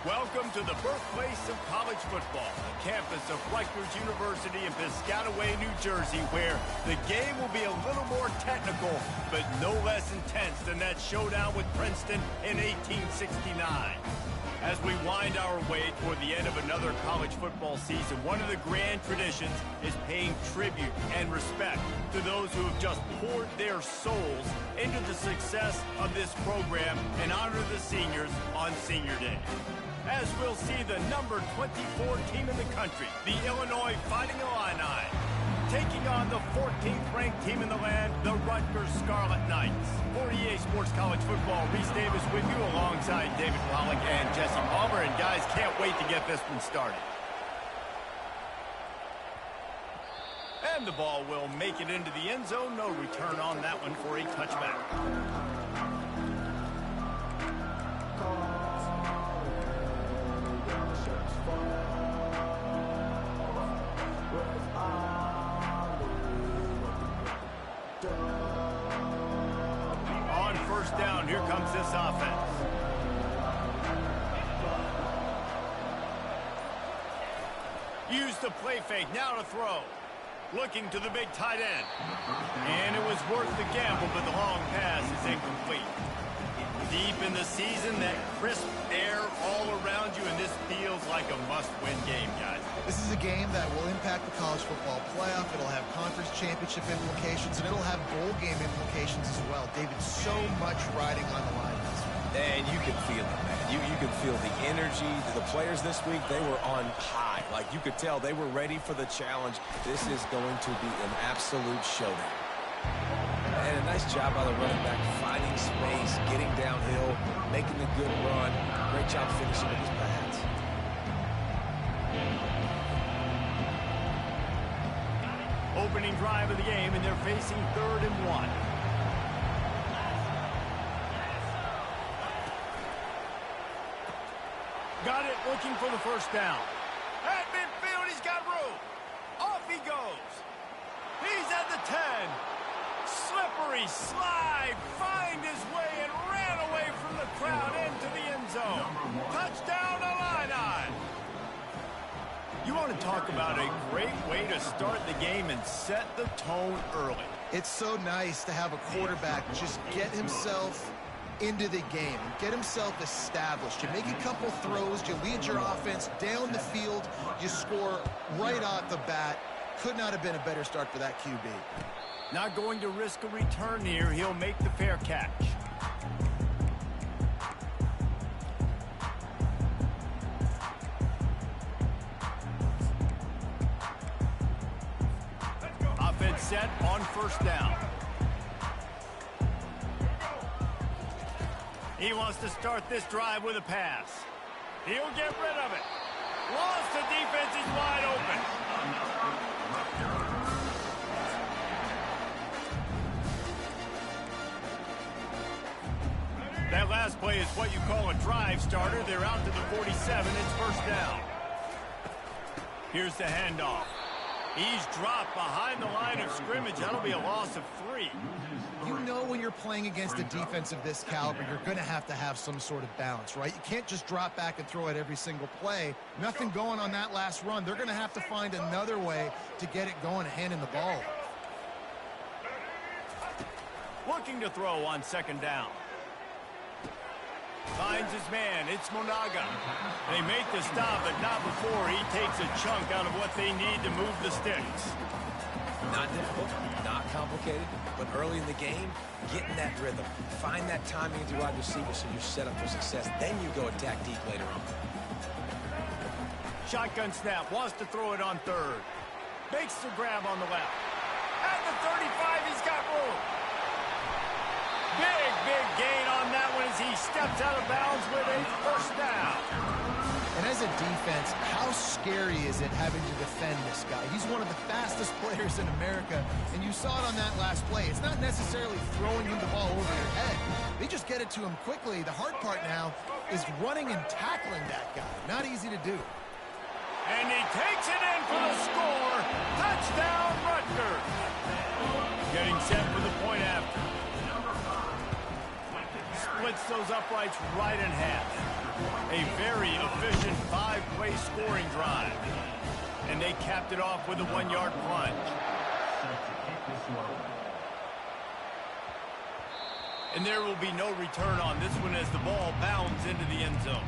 Welcome to the birthplace of college football, the campus of Rutgers University in Piscataway, New Jersey, where the game will be a little more technical, but no less intense than that showdown with Princeton in 1869. As we wind our way toward the end of another college football season, one of the grand traditions is paying tribute and respect to those who have just poured their souls into the success of this program and honor the seniors on Senior Day. As we'll see the number 24 team in the country, the Illinois Fighting Illini, taking on the 14th ranked team in the land, the Rutgers Scarlet Knights. For EA Sports College Football, Reese Davis with you alongside David Pollock and Jesse Palmer. And guys, can't wait to get this one started. And the ball will make it into the end zone. No return on that one for a touchback. On first down, here comes this offense. Use the play fake, now to throw. Looking to the big tight end. And it was worth the gamble, but the long pass is incomplete. Deep in the season, that crisp air all around you, and this feels like a must-win game, guys. This is a game that will impact the college football playoff. It'll have conference championship implications, and it'll have bowl game implications as well. David, so much riding on the line this week. And you can feel it, man. You can feel the energy. The players this week, they were on high. Like, you could tell they were ready for the challenge. This is going to be an absolute showdown. And a nice job by the running back, finding space, getting downhill, making a good run. Great job finishing with his pads. Opening drive of the game, and they're facing 3rd and 1. Got it, looking for the first down. At midfield, he's got room. Off he goes. He's at the 10. Slippery slide, find his way and ran away from the crowd into the end zone. Touchdown, Illini. You want to talk about a great way to start the game and set the tone early. It's so nice to have a quarterback just get himself into the game, get himself established. You make a couple throws, you lead your offense down the field, you score right off the bat. Could not have been a better start for that QB. Not going to risk a return here. He'll make the fair catch. Offense set on first down. He wants to start this drive with a pass. He'll get rid of it. Lost the defense, he's wide open. That last play is what you call a drive starter. They're out to the 47. It's first down. Here's the handoff. He's dropped behind the line of scrimmage. That'll be a loss of 3. You know when you're playing against a defense of this caliber, you're going to have some sort of balance, right? You can't just drop back and throw it every single play. Nothing going on that last run. They're going to have to find another way to get it going and hand in the ball. Looking to throw on second down. Finds his man. It's Monaga. They make the stop, but not before he takes a chunk out of what they need to move the sticks. Not difficult, not complicated, but early in the game, getting that rhythm. Find that timing with your wide receiver so you're set up for success. Then you go attack deep later on. Shotgun snap. Wants to throw it on 3rd. Makes the grab on the left. At the 35, he's got room. Big gain on that one as he steps out of bounds with a first down. And as a defense, how scary is it having to defend this guy? He's one of the fastest players in America, and you saw it on that last play. It's not necessarily throwing him the ball over your head. They just get it to him quickly. The hard part now is running and tackling that guy. Not easy to do. And he takes it in for the score. Touchdown, Rutgers. Getting set for the point after. splits those uprights right in half. A very efficient 5-play scoring drive. And they capped it off with a 1-yard plunge. And there will be no return on this one as the ball bounds into the end zone.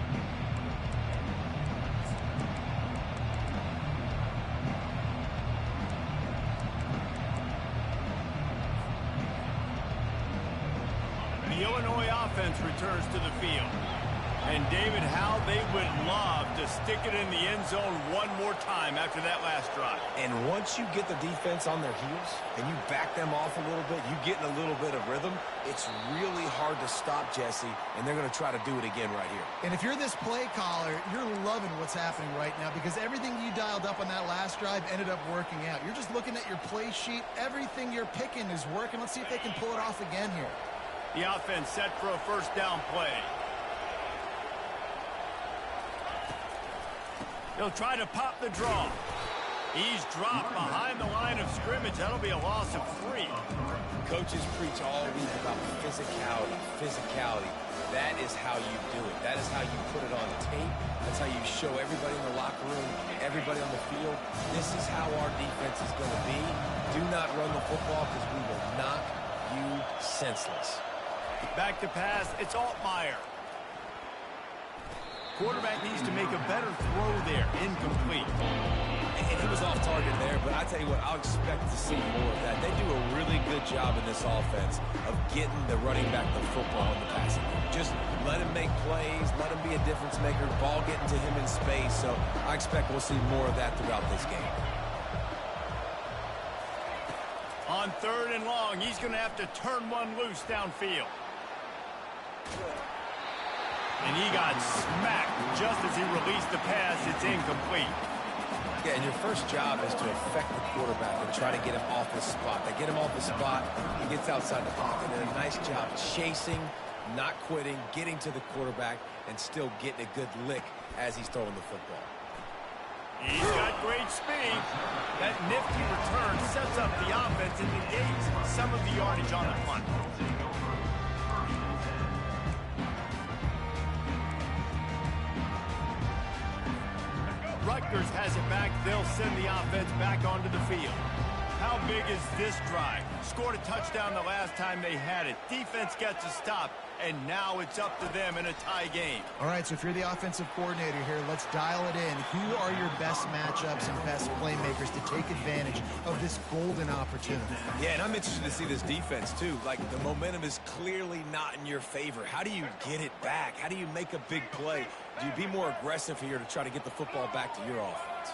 The Illinois offense returns to the field. And David, how they would love to stick it in the end zone one more time after that last drive. And once you get the defense on their heels and you back them off a little bit, you get in a little bit of rhythm, it's really hard to stop, Jesse, and they're going to try to do it again right here. And if you're this play caller, you're loving what's happening right now because everything you dialed up on that last drive ended up working out. You're just looking at your play sheet. Everything you're picking is working. Let's see if they can pull it off again here. The offense set for a first down play. They'll try to pop the draw. He's dropped behind the line of scrimmage. That'll be a loss of 3. Coaches preach all week about physicality. That is how you do it. That is how you put it on tape. That's how you show everybody in the locker room, everybody on the field. This is how our defense is going to be. Do not run the football because we will knock you senseless. Back to pass. It's Altmaier. Quarterback needs to make a better throw there. Incomplete. And he was off target there, but I tell you what, I'll expect to see more of that. They do a really good job in this offense of getting the running back the football in the passing game. Just let him make plays, let him be a difference maker, ball getting to him in space. So I expect we'll see more of that throughout this game. On 3rd and long, he's going to have to turn one loose downfield. And he got smacked just as he released the pass. It's incomplete. Yeah, and your first job is to affect the quarterback and try to get him off his spot. They get him off the spot, he gets outside the pocket, and a nice job chasing, not quitting, getting to the quarterback, and still getting a good lick as he's throwing the football. He's got great speed. That nifty return sets up the offense and negates some of the yardage on the punt. Rutgers has it back. They'll send the offense back onto the field. How big is this drive? Scored a touchdown the last time they had it. Defense gets a stop, and now it's up to them in a tie game. All right, so if you're the offensive coordinator here, let's dial it in. Who are your best matchups and best playmakers to take advantage of this golden opportunity? Yeah, and I'm interested to see this defense, too. Like, the momentum is clearly not in your favor. How do you get it back? How do you make a big play? Do you be more aggressive here to try to get the football back to your offense?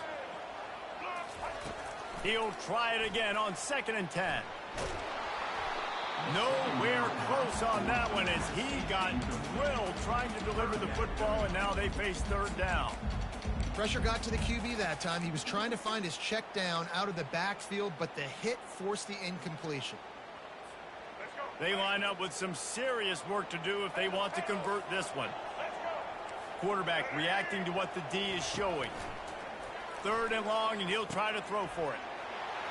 He'll try it again on 2nd and 10. Nowhere close on that one as he got drilled trying to deliver the football, and now they face 3rd down. Pressure got to the QB that time. He was trying to find his check down out of the backfield, but the hit forced the incompletion. They line up with some serious work to do if they want to convert this one. Quarterback reacting to what the D is showing. 3rd and long, and he'll try to throw for it.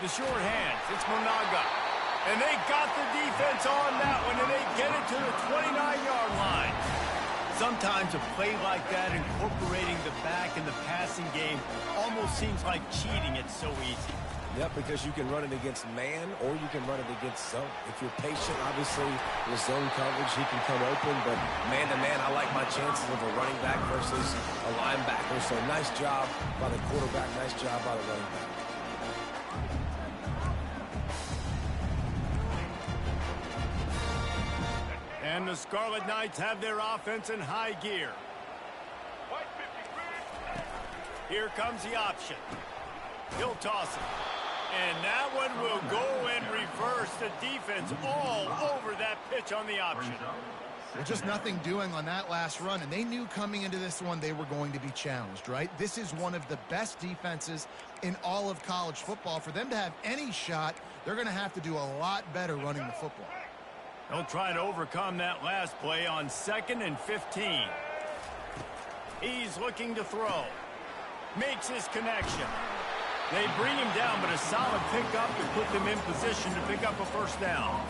The short hands, it's Monaga. And they got the defense on that one, and they get it to the 29-yard line. Sometimes a play like that, incorporating the back in the passing game, almost seems like cheating. It's so easy. Yep, because you can run it against man or you can run it against zone. If you're patient, obviously, with zone coverage, he can come open. But man-to-man, I like my chances of a running back versus a linebacker. So nice job by the quarterback, nice job by the running back. And the Scarlet Knights have their offense in high gear. Here comes the option. He'll toss it. And that one will go in reverse. The defense all over that pitch on the option. Well, just nothing doing on that last run, and they knew coming into this one they were going to be challenged, right? This is one of the best defenses in all of college football. For them to have any shot, they're going to have to do a lot better running the football. They'll try to overcome that last play on 2nd and 15. He's looking to throw. Makes his connection. They bring him down, but a solid pickup to put them in position to pick up a first down.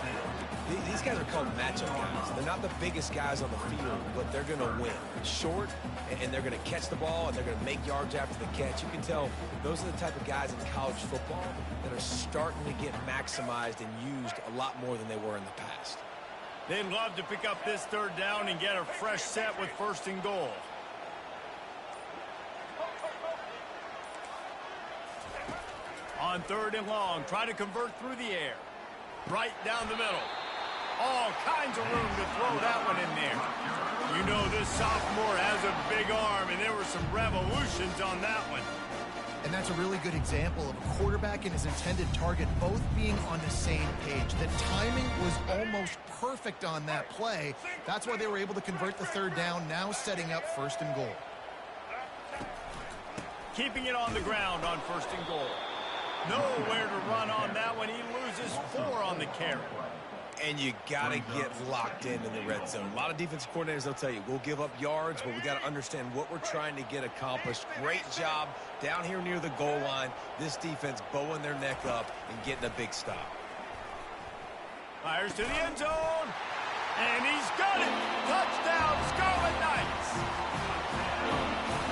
These guys are called matchup guys. They're not the biggest guys on the field, but they're going to win. Short, and they're going to catch the ball, and they're going to make yards after the catch. You can tell those are the type of guys in college football that are starting to get maximized and used a lot more than they were in the past. They'd love to pick up this third down and get a fresh set with 1st and goal. On 3rd and long, try to convert through the air. Right down the middle. All kinds of room to throw that one in there. You know this sophomore has a big arm, and there were some revolutions on that one. And that's a really good example of a quarterback and his intended target both being on the same page. The timing was almost perfect on that play. That's why they were able to convert the 3rd down, now setting up 1st and goal. Keeping it on the ground on 1st and goal. Nowhere to run on that one. He loses 4 on the carry. And you got to get locked in the red zone. A lot of defensive coordinators, they'll tell you, we'll give up yards, but we got to understand what we're trying to get accomplished. Great job down here near the goal line. This defense bowing their neck up and getting a big stop. Fires to the end zone. And he's got it. Touchdown, Scarlet Knights.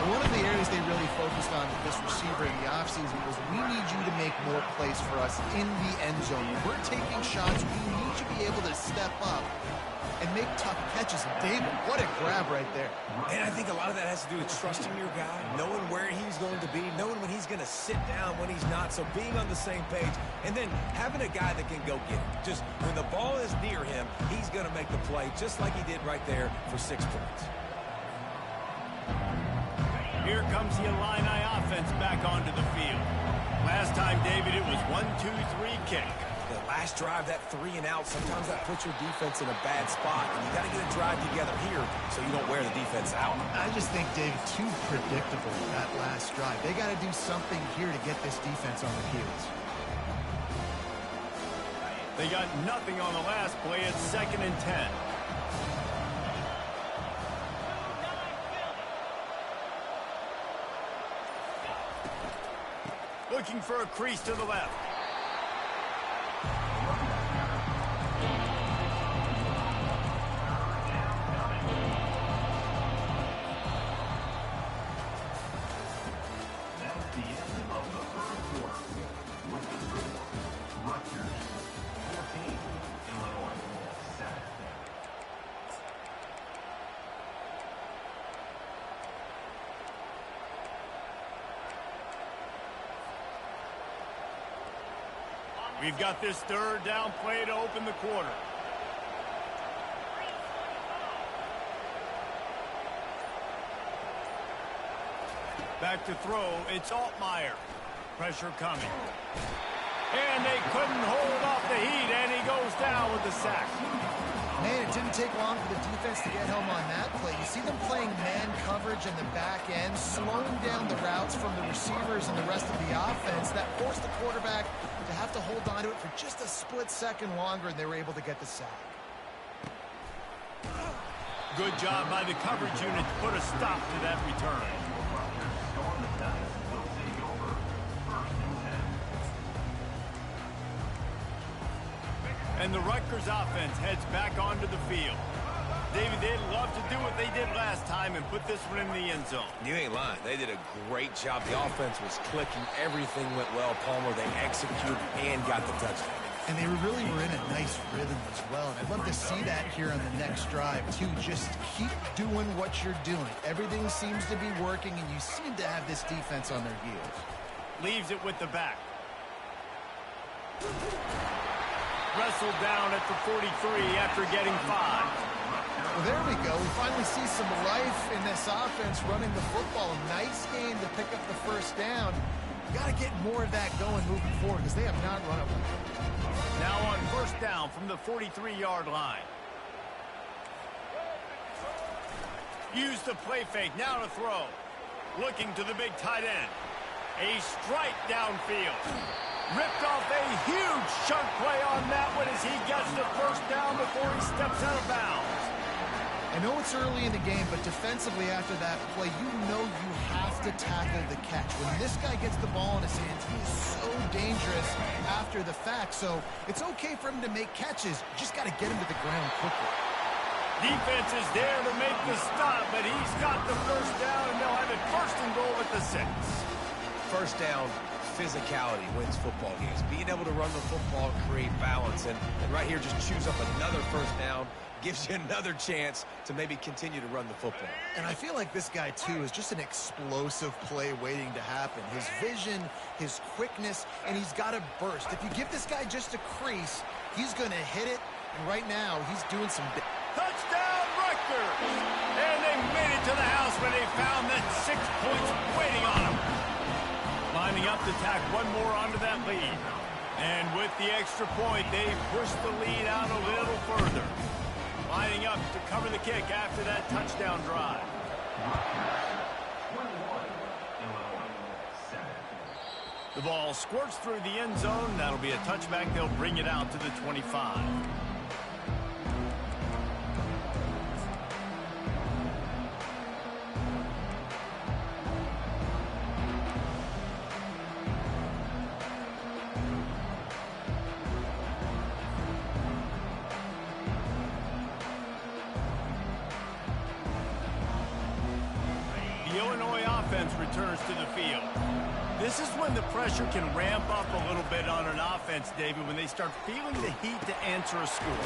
One of the areas they really focused on with this receiver in the offseason was we need you to make more plays for us in the end zone. When we're taking shots, we need you to be able to step up and make tough catches. And David, what a grab right there. And I think a lot of that has to do with trusting your guy, knowing where he's going to be, knowing when he's going to sit down, when he's not. So being on the same page, and then having a guy that can go get it. Just when the ball is near him, he's going to make the play just like he did right there for 6 points. Here comes the Illini offense back onto the field. Last time, David, it was 1-2-3 kick. The last drive, that 3 and out, sometimes that puts your defense in a bad spot, and you got to get a drive together here so you don't wear the defense out. I just think, David, too predictable that last drive. They got to do something here to get this defense on their heels. They got nothing on the last play. It's 2nd and 10. Looking for a crease to the left. That's the end of the 3rd quarter. With the score, Rutgers 14, Illinois 7. We've got this 3rd down play to open the quarter. Back to throw, it's Altmaier. Pressure coming. And they couldn't hold off the heat, and he goes down with the sack. Man, it didn't take long for the defense to get home on that play. You see them playing man coverage in the back end, slowing down the routes from the receivers and the rest of the offense. That forced the quarterback to have to hold on to it for just a split second longer, and they were able to get the sack. Good job by the coverage unit to put a stop to that return. And the Rutgers offense heads back onto the field. David, they'd love to do what they did last time and put this one in the end zone. You ain't lying. They did a great job. The offense was clicking. Everything went well. Palmer, they executed and got the touchdown. And they really were in a nice rhythm as well. And I'd love to see that here on the next drive, too. Just keep doing what you're doing. Everything seems to be working, and you seem to have this defense on their heels. Leaves it with the back. Wrestled down at the 43 after getting 5. Well, there we go. We finally see some life in this offense running the football. Nice game to pick up the 1st down. Got to get more of that going moving forward because they have not run it well. Now on 1st down from the 43-yard line. Use the play fake. Now to throw. Looking to the big tight end. A strike downfield. Ripped off a huge chunk play on that one as he gets the 1st down before he steps out of bounds. I know it's early in the game, but defensively after that play, you know you have to to tackle the catch. When this guy gets the ball in his hands, he is so dangerous after the fact. So it's okay for him to make catches. You just got to get him to the ground quickly. Defense is there to make the stop, but he's got the first down, and they'll have it first and goal at the 6. First down, physicality wins football games. Being able to run the football and create balance. And right here, just choose up another first down. Gives you another chance to maybe continue to run the football. And I feel like this guy, too, is just an explosive play waiting to happen. His vision, his quickness, and he's got to burst. If you give this guy just a crease, he's going to hit it. And right now, he's doing some... Touchdown, Rutgers! And they made it to the house when they found that 6 points waiting on them. Lining up to tack one more onto that lead. And with the extra point, they push the lead out a little further. Lining up to cover the kick after that touchdown drive. The ball squirts through the end zone. That'll be a touchback. They'll bring it out to the 25. The Illinois offense returns to the field. This is when the pressure can ramp up a little bit on an offense, David, when they start feeling the heat to answer a score.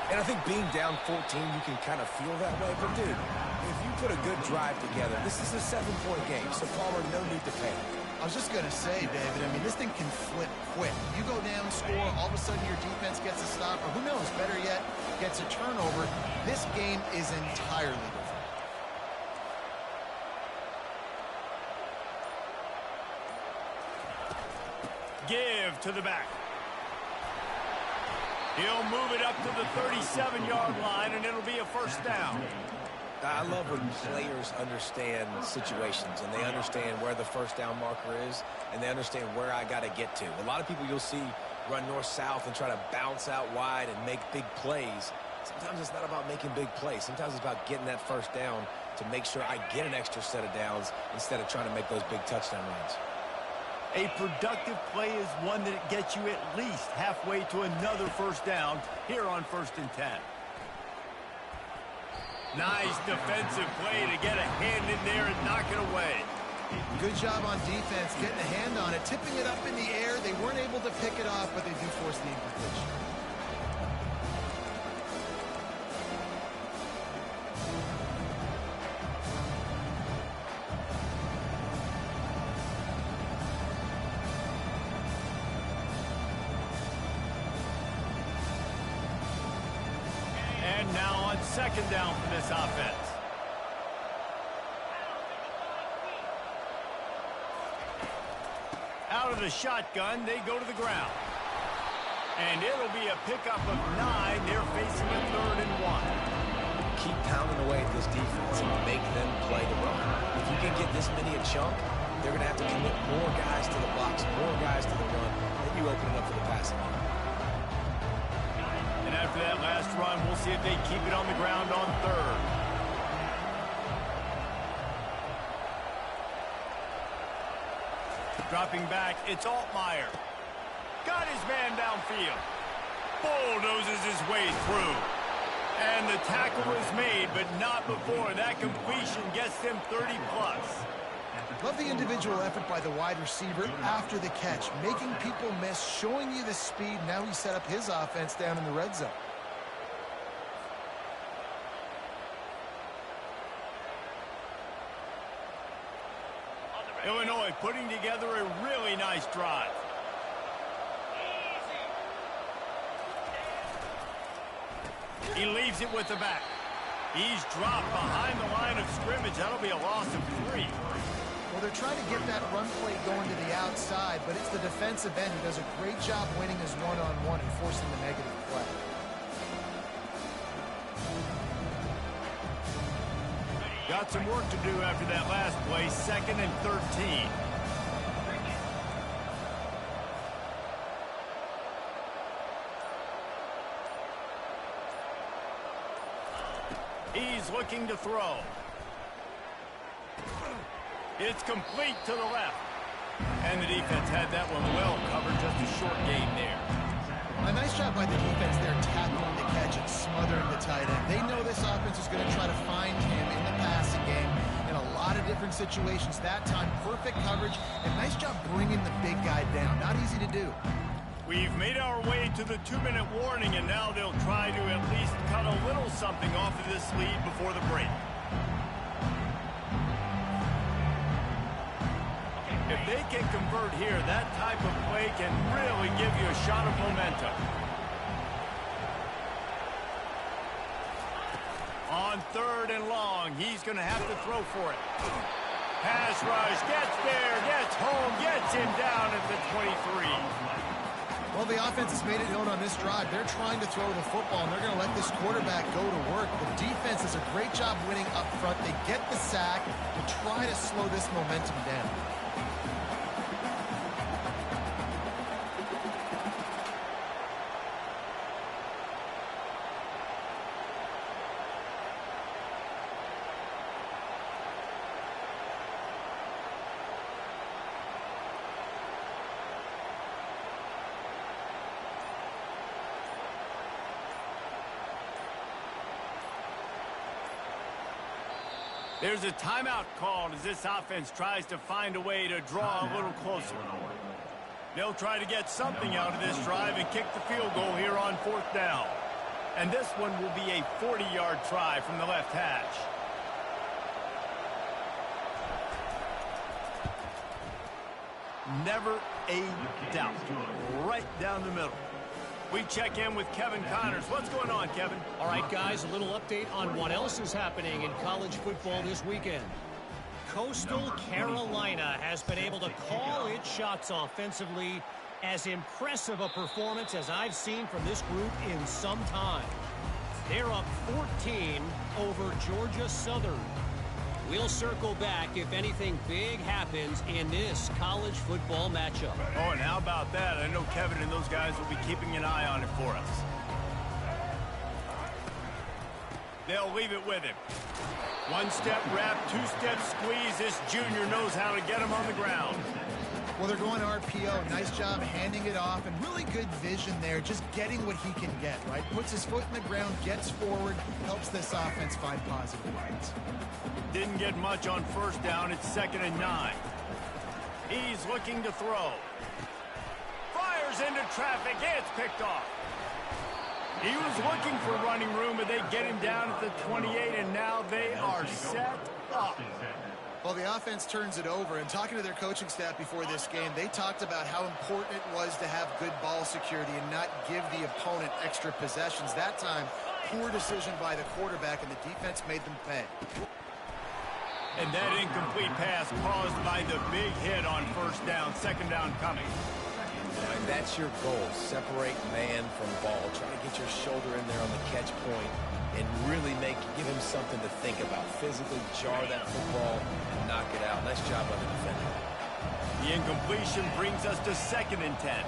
And I think being down 14, you can kind of feel that way. But, dude, if you put a good drive together, this is a 7-point game, so Palmer, no need to panic. I was just going to say, David, I mean, this thing can flip quick. You go down, score, all of a sudden your defense gets a stop, or who knows, better yet, gets a turnover. This game is entirely different. Give to the back. He'll move it up to the 37-yard line, and it'll be a first down. I love when players understand situations, and they understand where the first down marker is, and they understand where I got to get to. A lot of people you'll see run north-south and try to bounce out wide and make big plays. Sometimes it's not about making big plays. Sometimes it's about getting that first down to make sure I get an extra set of downs instead of trying to make those big touchdown runs. A productive play is one that gets you at least halfway to another first down here on 1st and 10. Nice defensive play to get a hand in there and knock it away. Good job on defense, getting a hand on it, tipping it up in the air. They weren't able to pick it off, but they do force the incompletion. And now on 2nd down for this offense. Out of the shotgun, they go to the ground. And it'll be a pickup of 9. They're facing a 3rd and 1. Keep pounding away at this defense and make them play the run. If you can get this many a chunk, they're going to have to commit more guys to the box, more guys to the run. Then you open it up for the passing game. And after that last run, we'll see if they keep it on the ground on 3rd. Dropping back, it's Altmaier. Got his man downfield. Bulldozes his way through. And the tackle is made, but not before. That completion gets them 30+. Love the individual effort by the wide receiver after the catch, making people miss, showing you the speed. Now he set up his offense down in the red zone. Illinois putting together a really nice drive. He leaves it with the back. He's dropped behind the line of scrimmage. That'll be a loss of 3. Well, they're trying to get that run play going to the outside, but it's the defensive end who does a great job winning his one-on-one and forcing the negative play. Got some work to do after that last play, 2nd and 13. He's looking to throw. It's complete to the left. And the defense had that one well covered, just a short gain there. A nice job by the defense there, tackling the catch and smothering the tight end. They know this offense is going to try to find him in the passing game in a lot of different situations. That time, perfect coverage, and nice job bringing the big guy down. Not easy to do. We've made our way to the 2-minute warning, and now they'll try to at least cut a little something off of this lead before the break. If they can convert here, that type of play can really give you a shot of momentum. On 3rd and long, he's going to have to throw for it. Pass rush, gets there, gets home, gets him down at the 23. Well, the offense has made it known on this drive. They're trying to throw the football, and they're going to let this quarterback go to work. The defense does a great job winning up front. They get the sack and try to slow this momentum down. There's a timeout called as this offense tries to find a way to draw a little closer. They'll try to get something out of this drive and kick the field goal here on 4th down. And this one will be a 40-yard try from the left hash. Never a doubt. Right down the middle. We check in with Kevin Connors. What's going on, Kevin? All right, guys, a little update on what else is happening in college football this weekend. Coastal Carolina has been able to call its shots offensively. As impressive a performance as I've seen from this group in some time. They're up 14 over Georgia Southern. We'll circle back if anything big happens in this college football matchup. Oh, and how about that? I know Kevin and those guys will be keeping an eye on it for us. They'll leave it with him. One-step wrap, two-step squeeze. This junior knows how to get him on the ground. Well, they're going RPO. Nice job handing it off, and really good vision there, just getting what he can get, right? Puts his foot in the ground, gets forward, helps this offense find positive yards. Didn't get much on 1st down. It's 2nd and 9. He's looking to throw. Fires into traffic. It's picked off. He was looking for running room, but they get him down at the 28, and now they are set up. Well, the offense turns it over, and talking to their coaching staff before this game, they talked about how important it was to have good ball security and not give the opponent extra possessions. That time, poor decision by the quarterback, and the defense made them pay. And that incomplete pass caused by the big hit on 1st down, 2nd down coming. And that's your goal. Separate man from ball. Try to get your shoulder in there on the catch point and really give him something to think about. Physically jar that football and knock it out. Nice job by the defender. The incompletion brings us to 2nd and 10.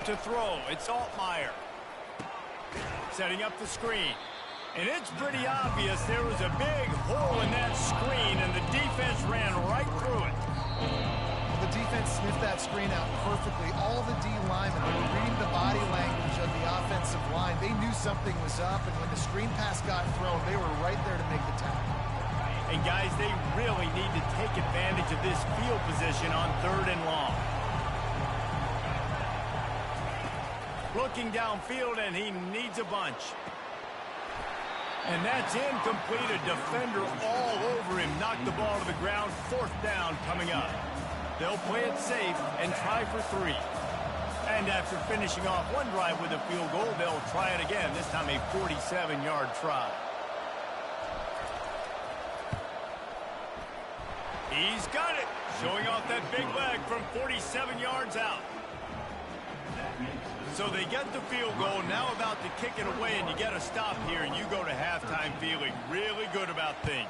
To throw, it's Altmaier. Setting up the screen. And it's pretty obvious there was a big hole in that screen, and the defense ran right through it. The defense sniffed that screen out perfectly. All the D linemen were reading the body language of the offensive line. They knew something was up, and when the screen pass got thrown, they were right there to make the tackle. And guys, they really need to take advantage of this field position on 3rd and long. Looking downfield, and he needs a bunch. And that's incomplete. A defender all over him. Knocked the ball to the ground. 4th down coming up. They'll play it safe and try for 3. And after finishing off one drive with a field goal, they'll try it again. This time a 47-yard try. He's got it. Showing off that big leg from 47 yards out. So they get the field goal, now about to kick it away, and you get a stop here, and you go to halftime feeling really good about things.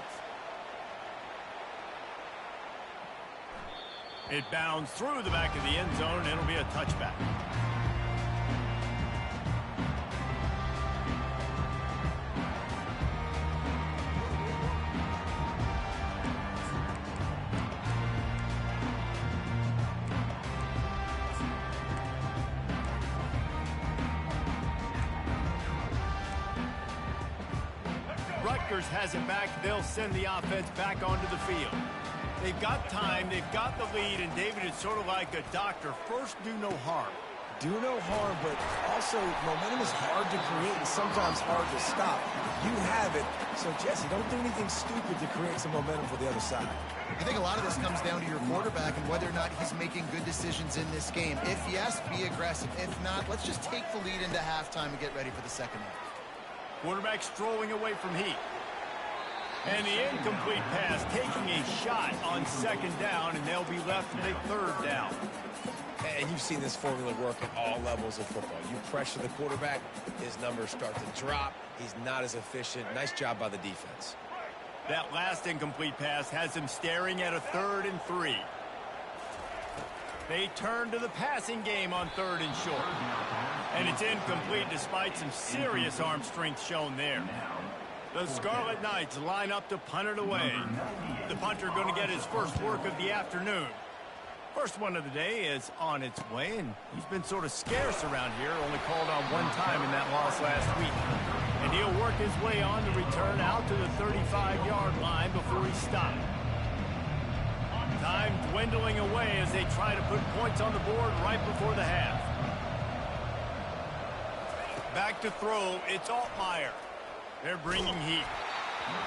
It bounds through the back of the end zone, and it'll be a touchback. Rutgers has it back. They'll send the offense back onto the field. They've got time, they've got the lead, and David, it's sort of like a doctor. First, do no harm. Do no harm, but also momentum is hard to create and sometimes hard to stop. You have it, so Jesse, don't do anything stupid to create some momentum for the other side. I think a lot of this comes down to your quarterback and whether or not he's making good decisions in this game. If yes, be aggressive. If not, let's just take the lead into halftime and get ready for the second half. Quarterback strolling away from heat. And the incomplete pass taking a shot on second down, and they'll be left with a third down. And you've seen this formula work at all levels of football. You pressure the quarterback, his numbers start to drop. He's not as efficient. Nice job by the defense. That last incomplete pass has him staring at a 3rd and 3. They turn to the passing game on 3rd and short. And it's incomplete despite some serious arm strength shown there. The Scarlet Knights line up to punt it away. The punter going to get his first work of the afternoon. First one of the day is on its way, and he's been sort of scarce around here, only called on one time in that loss last week. And he'll work his way on the return out to the 35-yard line before he's stopped. Time dwindling away as they try to put points on the board right before the half. Back to throw, it's Altmaier. They're bringing heat.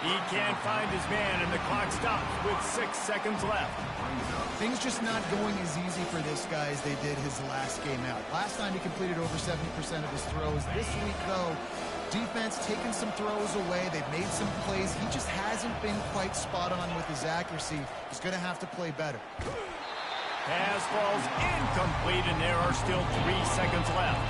He can't find his man, and the clock stops with 6 seconds left. Things just not going as easy for this guy as they did his last game out. Last time he completed over 70% of his throws. This week, though, defense taking some throws away. They've made some plays. He just hasn't been quite spot on with his accuracy. He's going to have to play better. Pass falls incomplete, and there are still 3 seconds left.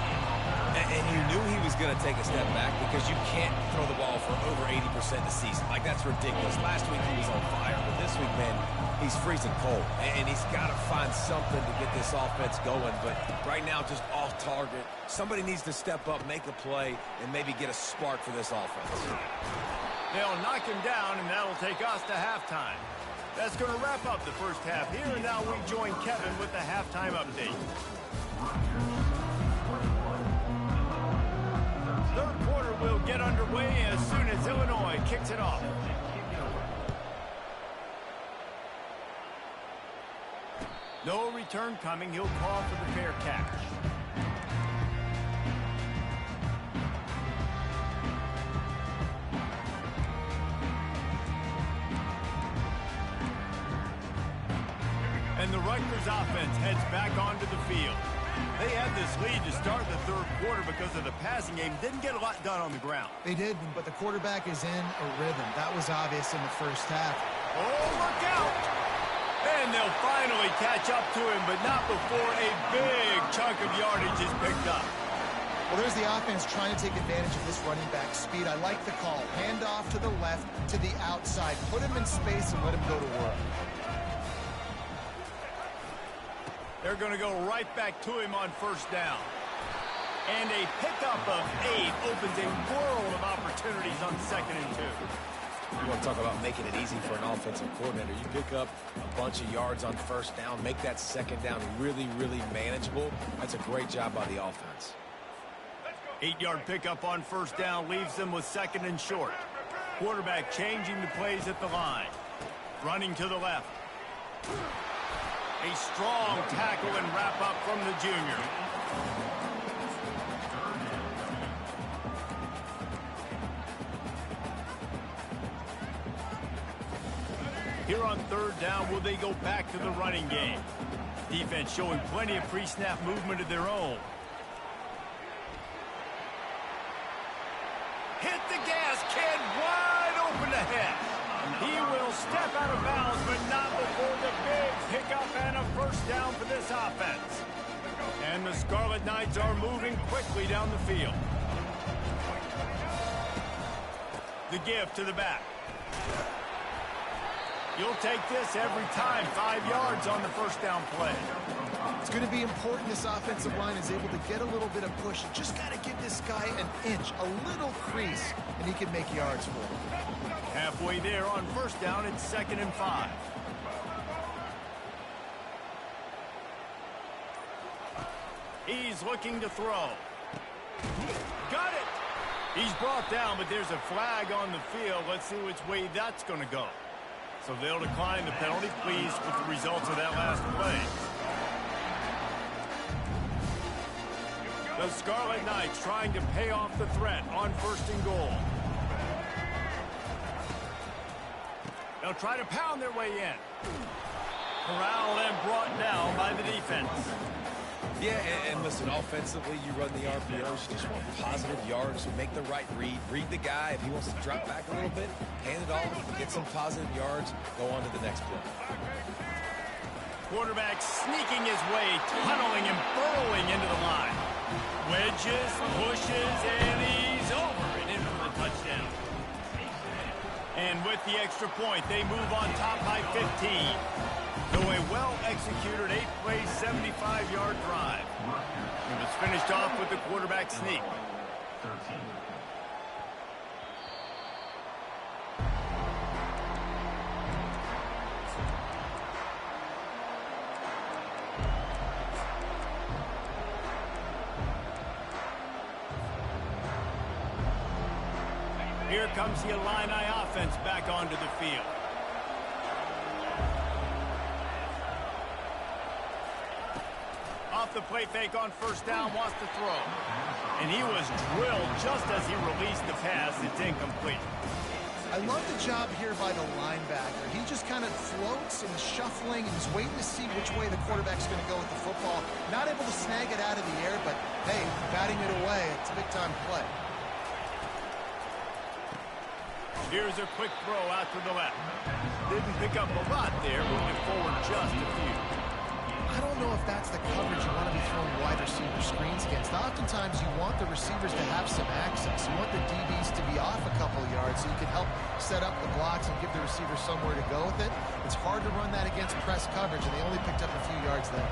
And you knew he was going to take a step back because you can't throw the ball for over 80% a season. Like, that's ridiculous. Last week he was on fire, but this week, man, he's freezing cold. And he's got to find something to get this offense going. But right now, just off target. Somebody needs to step up, make a play, and maybe get a spark for this offense. They'll knock him down, and that'll take us to halftime. That's going to wrap up the first half here, and now we join Kevin with the halftime update. Third quarter will get underway as soon as Illinois kicks it off. No return coming. He'll call for the fair catch. And the Rutgers offense heads back onto the field. They had this lead to start the third quarter because of the passing game. Didn't get a lot done on the ground. They did, but the quarterback is in a rhythm. That was obvious in the first half. Oh, look out! And they'll finally catch up to him, but not before a big chunk of yardage is picked up. Well, there's the offense trying to take advantage of this running back speed. I like the call. Hand off to the left, to the outside. Put him in space and let him go to work. They're going to go right back to him on first down. And a pickup of 8 opens a world of opportunities on 2nd and 2. You want to talk about making it easy for an offensive coordinator. You pick up a bunch of yards on first down, make that second down really, really manageable. That's a great job by the offense. 8-yard pickup on first down leaves them with 2nd and short. Quarterback changing the plays at the line. Running to the left. A strong tackle and wrap up from the junior. Here on third down, will they go back to the running game? Defense showing plenty of pre-snap movement of their own. Hit the gas, kid, wide open ahead. He will step out of bounds, but not before the big pickup and a first down for this offense. And the Scarlet Knights are moving quickly down the field. The give to the back. You'll take this every time. 5 yards on the first down play. It's going to be important this offensive line is able to get a little bit of push. You just got to give this guy an inch, a little crease, and he can make yards for him. Halfway there on first down, it's 2nd and 5. He's looking to throw. Got it! He's brought down, but there's a flag on the field. Let's see which way that's going to go. So they'll decline the penalty, pleased with the results of that last play. The Scarlet Knights trying to pay off the threat on 1st and goal. They'll try to pound their way in. Corralled and brought down by the defense. Yeah, and listen, offensively, you run the RPOs. You just want positive yards. So make the right read. Read the guy. If he wants to drop back a little bit, hand it off, get some positive yards, go on to the next play. Quarterback sneaking his way, tunneling and burrowing into the line. Wedges, pushes, and he's over and in for the touchdown. And with the extra point, they move on top by 15. So a well-executed 8-play, 75-yard drive. It was finished off with the quarterback sneak. 13. Here comes the Illini offense back onto the field. Off the play fake on 1st down, wants to throw. And he was drilled just as he released the pass. It's incomplete. I love the job here by the linebacker. He just kind of floats and is shuffling and he's waiting to see which way the quarterback's going to go with the football. Not able to snag it out of the air, but hey, batting it away, it's a big-time play. Here's a quick throw out to the left. Didn't pick up a lot there, moving forward just a few. I don't know if that's the coverage you want to be throwing wide receiver screens against. Oftentimes, you want the receivers to have some access. You want the DBs to be off a couple of yards so you can help set up the blocks and give the receiver somewhere to go with it. It's hard to run that against press coverage, and they only picked up a few yards there.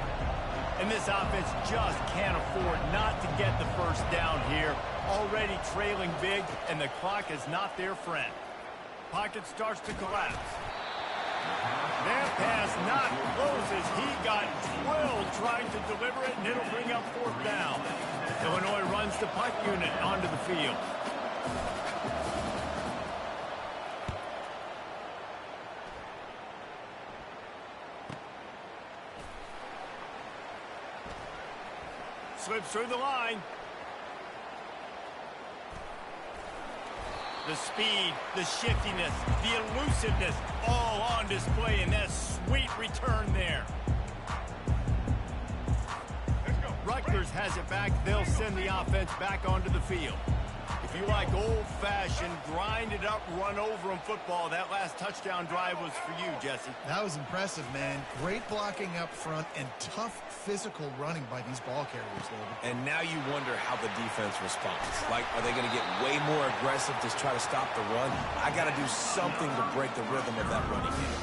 And this offense just can't afford not to get the 1st down here. Already trailing big, and the clock is not their friend. Pocket starts to collapse. That pass not close as he got drilled trying to deliver it, and it'll bring up 4th down. Illinois runs the punt unit onto the field. Slips through the line. The speed, the shiftiness, the elusiveness, all on display in that sweet return there. Rutgers has it back. They'll send the offense back onto the field. If you like old-fashioned, grind-it-up, run-over-'em football, that last touchdown drive was for you, Jesse. That was impressive, man. Great blocking up front and tough physical running by these ball carriers, David. And now you wonder how the defense responds. Like, are they going to get way more aggressive to try to stop the run? I got to do something to break the rhythm of that running game.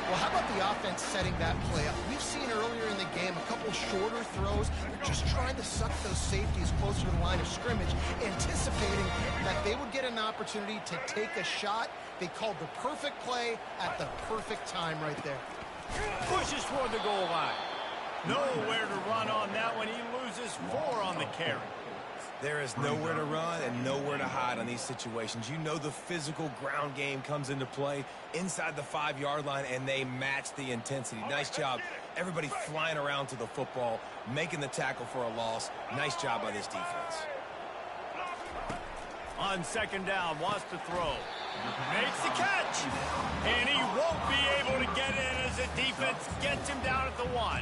Well, how about the offense setting that play up? We've seen earlier in the game a couple shorter throws. They're just trying to suck those safeties closer to the line of scrimmage, anticipating that they would get an opportunity to take a shot. They called the perfect play at the perfect time right there. Pushes toward the goal line. Nowhere to run on that one. He loses 4 on the carry. There is nowhere to run and nowhere to hide on these situations. You know the physical ground game comes into play inside the 5-yard line, and they match the intensity. Nice job. Everybody flying around to the football, making the tackle for a loss. Nice job by this defense. On 2nd down, wants to throw. Makes the catch. And he won't be able to get in as the defense gets him down at the 1.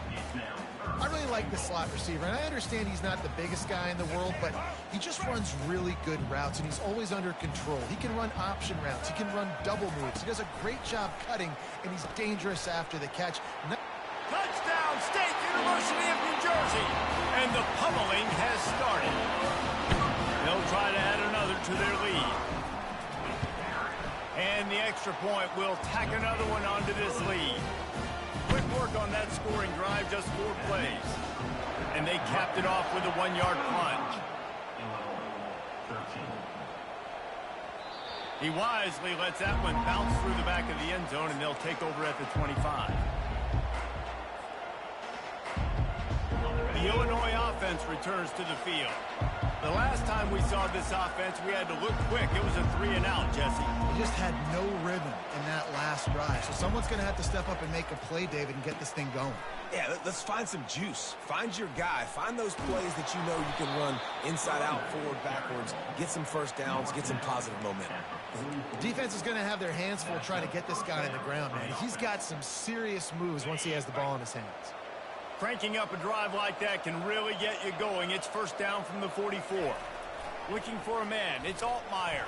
I really like the slot receiver, and I understand he's not the biggest guy in the world, but he just runs really good routes, and he's always under control. He can run option routes. He can run double moves. He does a great job cutting, and he's dangerous after the catch. Touchdown, State University of New Jersey. And the pummeling has started. They'll try to add another to their lead. And the extra point will tack another one onto this lead. Quick work on that scoring drive, just 4 plays. And they capped it off with a 1-yard plunge. He wisely lets that one bounce through the back of the end zone, and they'll take over at the 25. The Illinois offense returns to the field. The last time we saw this offense, we had to look quick. It was a 3-and-out, Jesse. They just had no rhythm in that last drive. So someone's going to have to step up and make a play, David, and get this thing going. Yeah, let's find some juice. Find your guy. Find those plays that you know you can run inside out, forward, backwards. Get some first downs. Get some positive momentum. Defense is going to have their hands full trying to get this guy on the ground, man. He's got some serious moves once he has the ball in his hands. Cranking up a drive like that can really get you going. It's first down from the 44. Looking for a man. It's Altmaier.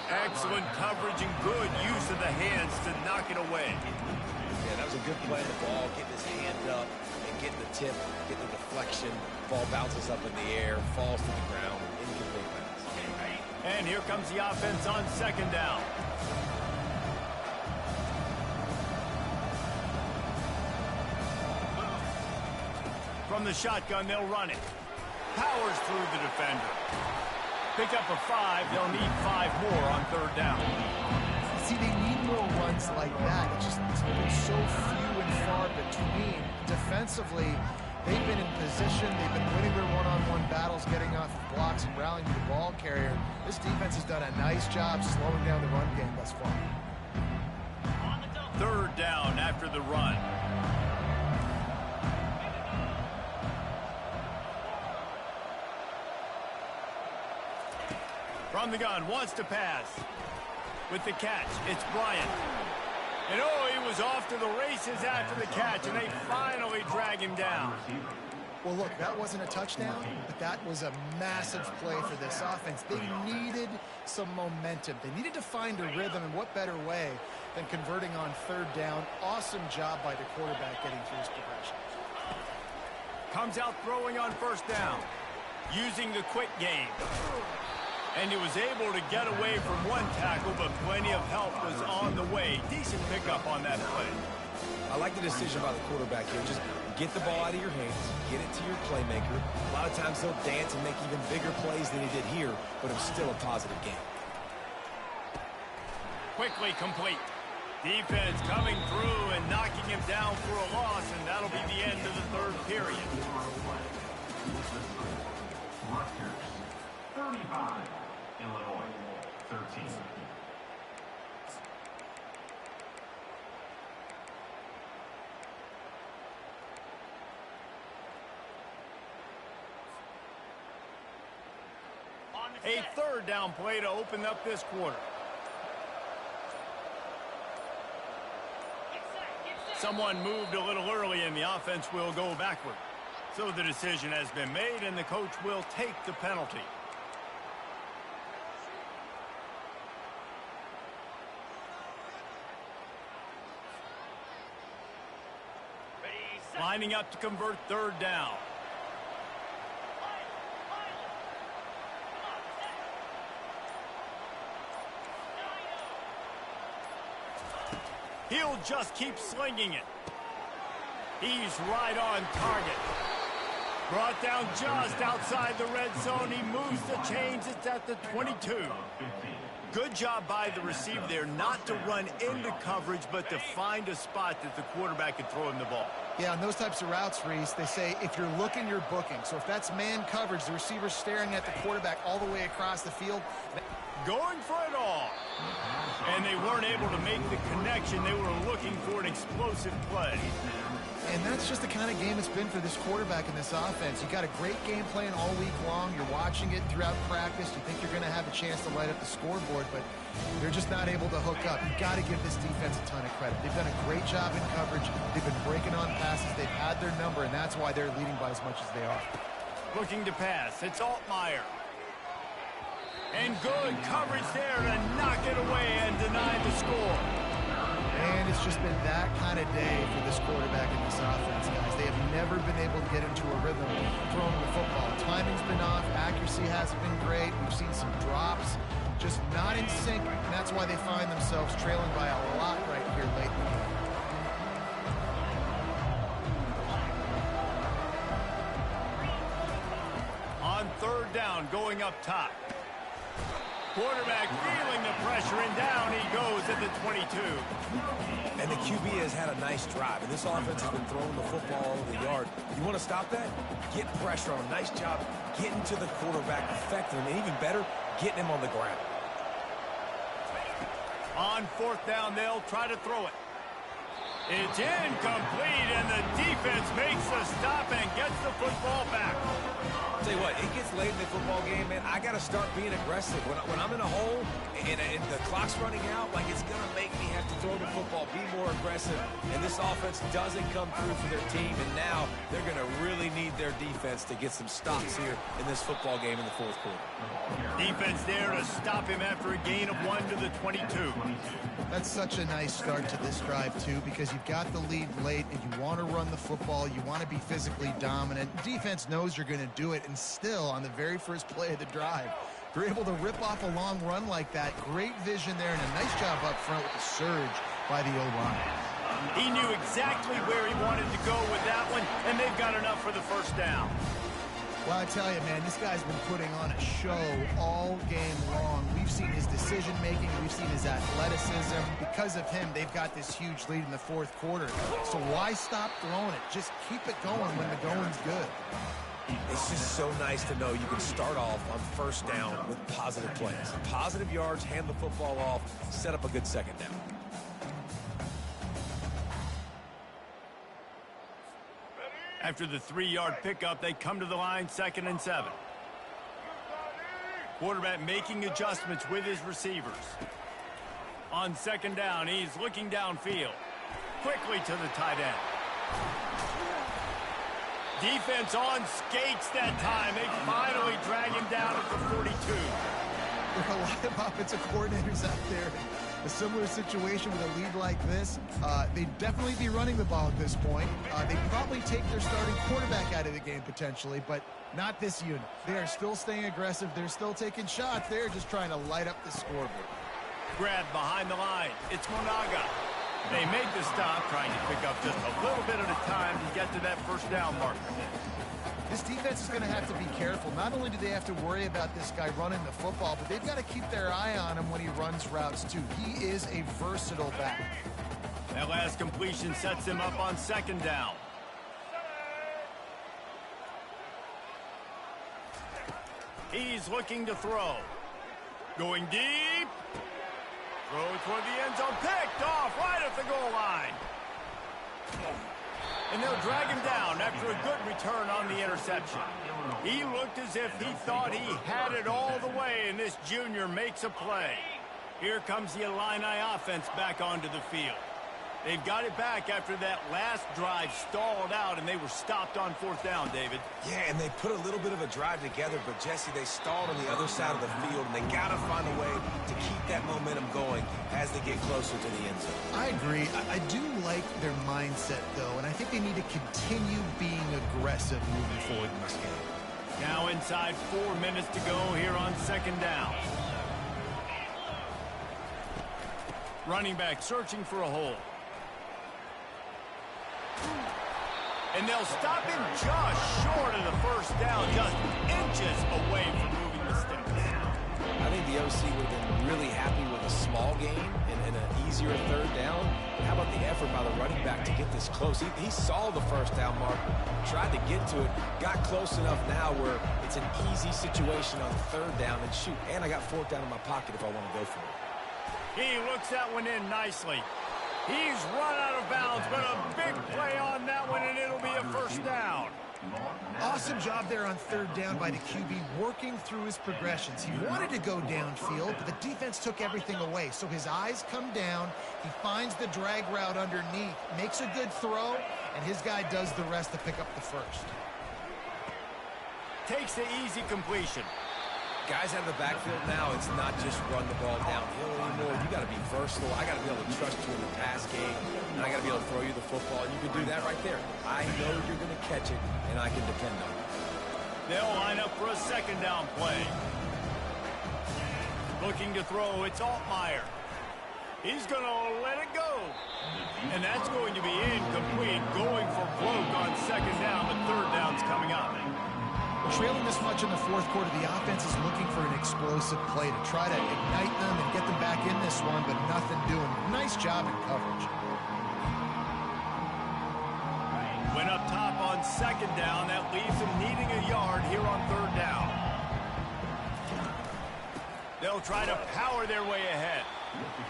Excellent coverage and good use of the hands to knock it away. Yeah, that was a good play of the ball, getting his hand up and getting the tip, getting the deflection. Ball bounces up in the air, falls to the ground, incomplete pass. And here comes the offense on second down. From the shotgun, they'll run it. Powers through the defender. Pick up a 5. They'll need 5 more on third down. See, they need more runs like that. It's been so few and far between. Defensively, they've been in position. They've been winning their one-on-one battles, getting off blocks and rallying to the ball carrier. This defense has done a nice job slowing down the run game thus far. Third down after the run. From the gun, wants to pass. With the catch, it's Bryant. And oh, he was off to the races after the catch, and they finally drag him down. Well, look, that wasn't a touchdown, but that was a massive play for this offense. They needed some momentum. They needed to find a rhythm, and what better way than converting on third down. Awesome job by the quarterback getting through his progression. Comes out throwing on first down, using the quick game. And he was able to get away from one tackle, but plenty of help was on the way. Decent pickup on that play. I like the decision by the quarterback here. Just get the ball out of your hands, get it to your playmaker. A lot of times he'll dance and make even bigger plays than he did here, but it was still a positive game. Quickly complete. Defense coming through and knocking him down for a loss, and that'll be the end of the third period. Rutgers, 35. Illinois, 13. A third down play to open up this quarter. Someone moved a little early and the offense will go backward. So the decision has been made and the coach will take the penalty. Lining up to convert third down. He'll just keep slinging it. He's right on target. Brought down just outside the red zone. He moves the chains. It's at the 22. Good job by the receiver there not to run into coverage, but to find a spot that the quarterback can throw him the ball. Yeah, on those types of routes, Reese, they say if you're looking, you're booking. So if that's man coverage, the receiver's staring at the quarterback all the way across the field. Going for it all. And they weren't able to make the connection. They were looking for an explosive play. And that's just the kind of game it's been for this quarterback in this offense. You got a great game plan all week long. You're watching it throughout practice. You think you're going to have a chance to light up the scoreboard, but they're just not able to hook up. You've got to give this defense a ton of credit. They've done a great job in coverage. They've been breaking on passes. They've had their number, and that's why they're leading by as much as they are. Looking to pass. It's Altmaier. And good coverage there to knock it away and deny the score. And it's just been that kind of day for this quarterback in this offense, guys. They have never been able to get into a rhythm throwing the football. Timing's been off. Accuracy hasn't been great. We've seen some drops. Just not in sync, and that's why they find themselves trailing by a lot right here late in the game. On third down, going up top. Quarterback feeling the pressure, and down he goes at the 22. And the QB has had a nice drive, and this offense has been throwing the football all over the yard. You want to stop that? Get pressure on him. Nice job getting to the quarterback, affecting him, and even better, getting him on the ground. On fourth down, they'll try to throw it. It's incomplete, and the defense makes the stop and gets the football back. I'll tell you what, it gets late in the football game, man. I got to start being aggressive. When I'm in a hole and the clock's running out, like, it's going to make me have to throw the football, be more aggressive. And this offense doesn't come through for their team, and now they're going to really need their defense to get some stops here in this football game in the fourth quarter. Defense there to stop him after a gain of 1 to the 22. That's such a nice start to this drive, too, because you've got the lead late and you want to run the football. You want to be physically dominant. Defense knows you're going to do it, and still, on the very first play of the drive, you're able to rip off a long run like that. Great vision there, and a nice job up front with the surge by the O-line. He knew exactly where he wanted to go with that one, and they've got enough for the first down. Well, I tell you, man, this guy's been putting on a show all game long. We've seen his decision-making. We've seen his athleticism. Because of him, they've got this huge lead in the fourth quarter. So why stop throwing it? Just keep it going when the going's good. It's just so nice to know you can start off on first down with positive plays. Positive yards, hand the football off, set up a good second down. After the 3-yard pickup, they come to the line, 2nd and 7. Quarterback making adjustments with his receivers. On 2nd down, he's looking downfield. Quickly to the tight end. Defense on skates that time. They finally drag him down at the 42. There are a lot of offensive coordinators out there. A similar situation with a lead like this, they'd definitely be running the ball at this point. They'd probably take their starting quarterback out of the game potentially, but not this unit. They are still staying aggressive. They're still taking shots. They're just trying to light up the scoreboard. Grab behind the line. It's Monaga. They make the stop, trying to pick up just a little bit at a time to get to that first down marker. This defense is going to have to be careful. Not only do they have to worry about this guy running the football, but they've got to keep their eye on him when he runs routes, too. He is a versatile back. That last completion sets him up on 2nd down. He's looking to throw. Going deep. Throw toward the end zone. Picked off right at the goal line. And they'll drag him down after a good return on the interception. He looked as if he thought he had it all the way, and this junior makes a play. Here comes the Illini offense back onto the field. They've got it back after that last drive stalled out, and they were stopped on 4th down, David. Yeah, and they put a little bit of a drive together, but, Jesse, they stalled on the other side of the field, and they got to find a way to keep that momentum going as they get closer to the end zone. I agree. I do like their mindset, though, and I think they need to continue being aggressive moving forward in this game. Now inside 4 minutes to go here on 2nd down. Running back searching for a hole. And they'll stop him just short of the first down, just inches away from moving the sticks. I think the OC would have been really happy with a small gain and an easier 3rd down. But how about the effort by the running back to get this close? He saw the first down mark, tried to get to it, got close enough now where it's an easy situation on 3rd down. And shoot, and I got 4th down in my pocket if I want to go for it. He looks that one in nicely. He's run out of bounds, but a big play on that one, and it'll be a first down. Awesome job there on 3rd down by the QB, working through his progressions. He wanted to go downfield, but the defense took everything away. So his eyes come down, he finds the drag route underneath, makes a good throw, and his guy does the rest to pick up the first. Takes the easy completion. Guys out of the backfield now, it's not just run the ball downhill anymore. You got to be versatile. I got to be able to trust you in the pass game, and I got to be able to throw you the football. And you can do that right there. I know you're going to catch it, and I can depend on it. They'll line up for a 2nd down play. Looking to throw, it's Altmaier. He's going to let it go. And that's going to be incomplete. Going for broke on 2nd down, but 3rd down's coming up. Trailing this much in the fourth quarter, the offense is looking for an explosive play to try to ignite them and get them back in this one, but nothing doing. Nice job in coverage. Went up top on second down. That leaves them needing a yard here on third down. They'll try to power their way ahead.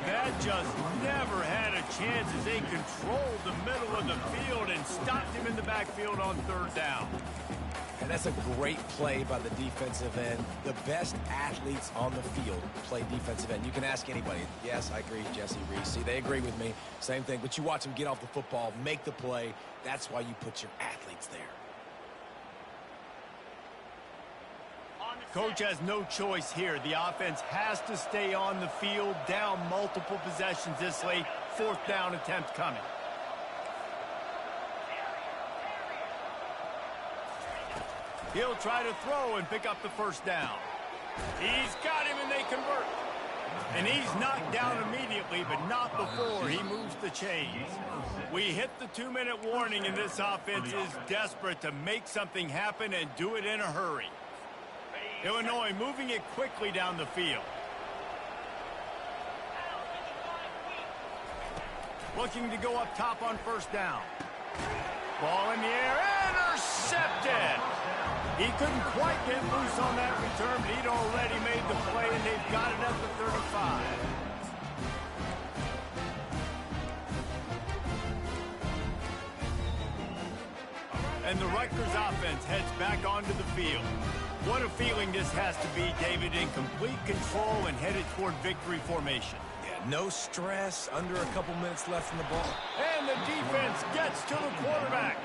That just never had a chance as they controlled the middle of the field and stopped him in the backfield on third down. And that's a great play by the defensive end. The best athletes on the field play defensive end. You can ask anybody. Yes, I agree, Jesse Reese. See, they agree with me. Same thing. But you watch them get off the football, make the play. That's why you put your athletes there. Coach has no choice here. The offense has to stay on the field, down multiple possessions this late. Fourth down attempt coming. He'll try to throw and pick up the first down. He's got him and they convert. And he's knocked down immediately, but not before he moves the chains. We hit the 2-minute warning, and this offense is desperate to make something happen and do it in a hurry. Illinois moving it quickly down the field. Looking to go up top on first down. Ball in the air, intercepted. He couldn't quite get loose on that return, but he'd already made the play, and they've got it at the 35. And the Rutgers offense heads back onto the field. What a feeling this has to be, David, in complete control and headed toward victory formation. Yeah, no stress, under a couple minutes left in the ball. And the defense gets to the quarterback.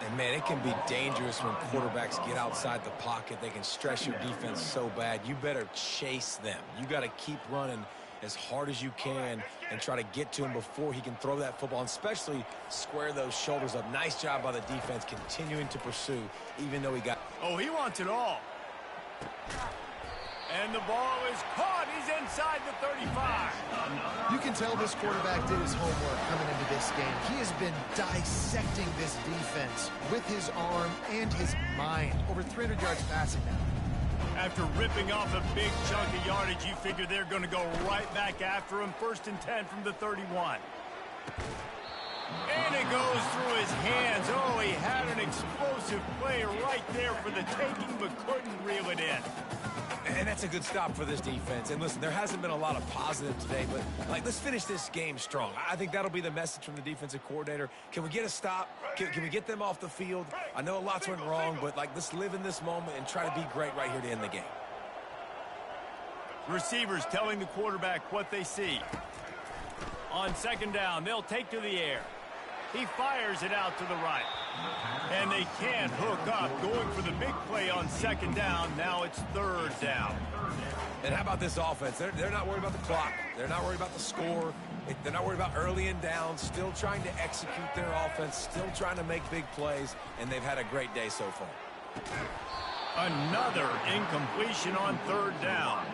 And, man, it can be dangerous when quarterbacks get outside the pocket. They can stress your defense so bad. You better chase them. You got to keep running as hard as you can and try to get to him before he can throw that football, and especially square those shoulders up. Nice job by the defense continuing to pursue, even though he got... Oh, he wants it all. And the ball is caught. He's inside the 35. You can tell this quarterback did his homework coming into this game. He has been dissecting this defense with his arm and his mind. Over 300 yards passing now. After ripping off a big chunk of yardage, you figure they're going to go right back after him. 1st and 10 from the 31. And it goes through his hands. Oh, he had an explosive play right there for the taking, but couldn't reel it in. And that's a good stop for this defense. And listen, there hasn't been a lot of positive today, but let's finish this game strong. I think that'll be the message from the defensive coordinator. Can we get a stop? Can we get them off the field? I know a lot's went wrong, but let's live in this moment and try to be great right here to end the game. Receivers telling the quarterback what they see. On second down, they'll take to the air. He fires it out to the right. And they can't hook up, going for the big play on second down. Now it's third down. And how about this offense? They're not worried about the clock. They're not worried about the score. They're not worried about early and down. Still trying to execute their offense. Still trying to make big plays. And they've had a great day so far. Another incompletion on third down.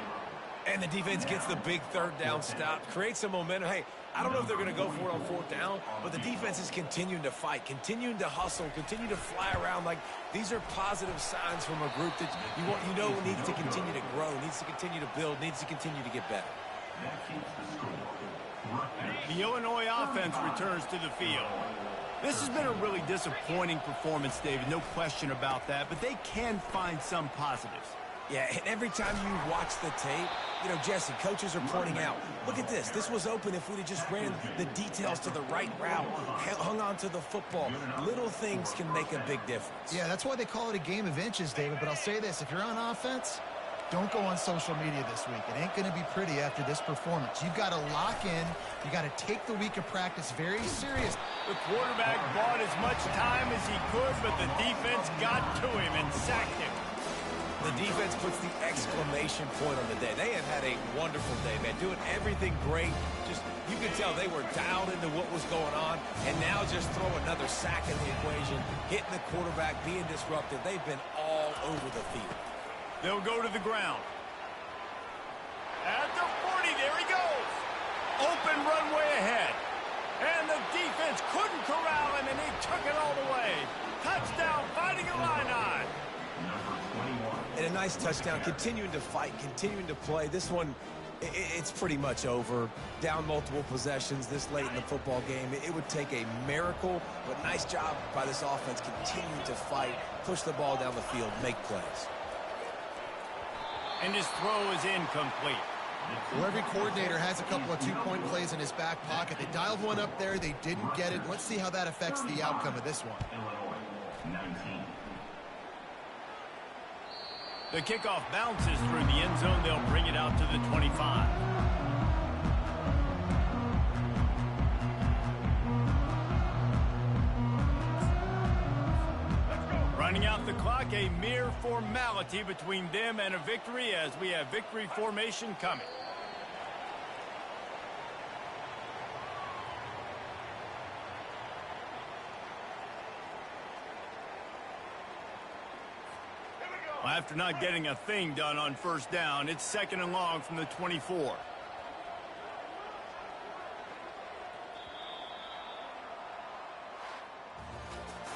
And the defense gets the big third down stop. Creates some momentum. Hey, I don't know if they're going to go for it on fourth down, but the defense is continuing to fight, continuing to hustle, continue to fly around. These are positive signs from a group that you know needs to continue to grow, needs to continue to build, needs to continue to get better. The Illinois offense returns to the field. This has been a really disappointing performance, David, no question about that, but they can find some positives. Yeah, and every time you watch the tape, Jesse, coaches are pointing out, look at this. This was open if we'd have just ran the details to the right route, hung on to the football. Little things can make a big difference. Yeah, that's why they call it a game of inches, David. But I'll say this, if you're on offense, don't go on social media this week. It ain't going to be pretty after this performance. You've got to lock in. You got to take the week of practice very serious. The quarterback bought as much time as he could, but the defense got to him and sacked him. The defense puts the exclamation point on the day. They have had a wonderful day, man. Doing everything great. Just, you could tell they were dialed into what was going on. And now just throw another sack in the equation. Hitting the quarterback, being disruptive. They've been all over the field. They'll go to the ground. At the 40, there he goes. Open runway ahead. And the defense couldn't corral him, and he took it all the way. Touchdown, Fighting Illini. number 21. And a nice touchdown, continuing to fight, continuing to play. This one, it's pretty much over. Down multiple possessions this late in the football game. It would take a miracle, but nice job by this offense continuing to fight, push the ball down the field, make plays. And his throw is incomplete. Well, every coordinator has a couple of two-point plays in his back pocket. They dialed one up there. They didn't get it. Let's see how that affects the outcome of this one. Illinois, 19. The kickoff bounces through the end zone. They'll bring it out to the 25. Running out the clock, a mere formality between them and a victory as we have victory formation coming. Well, after not getting a thing done on first down, it's 2nd and long from the 24.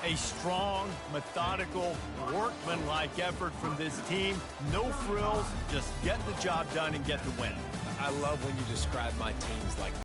A strong, methodical, workmanlike effort from this team. No frills, just get the job done and get the win. I love when you describe my teams like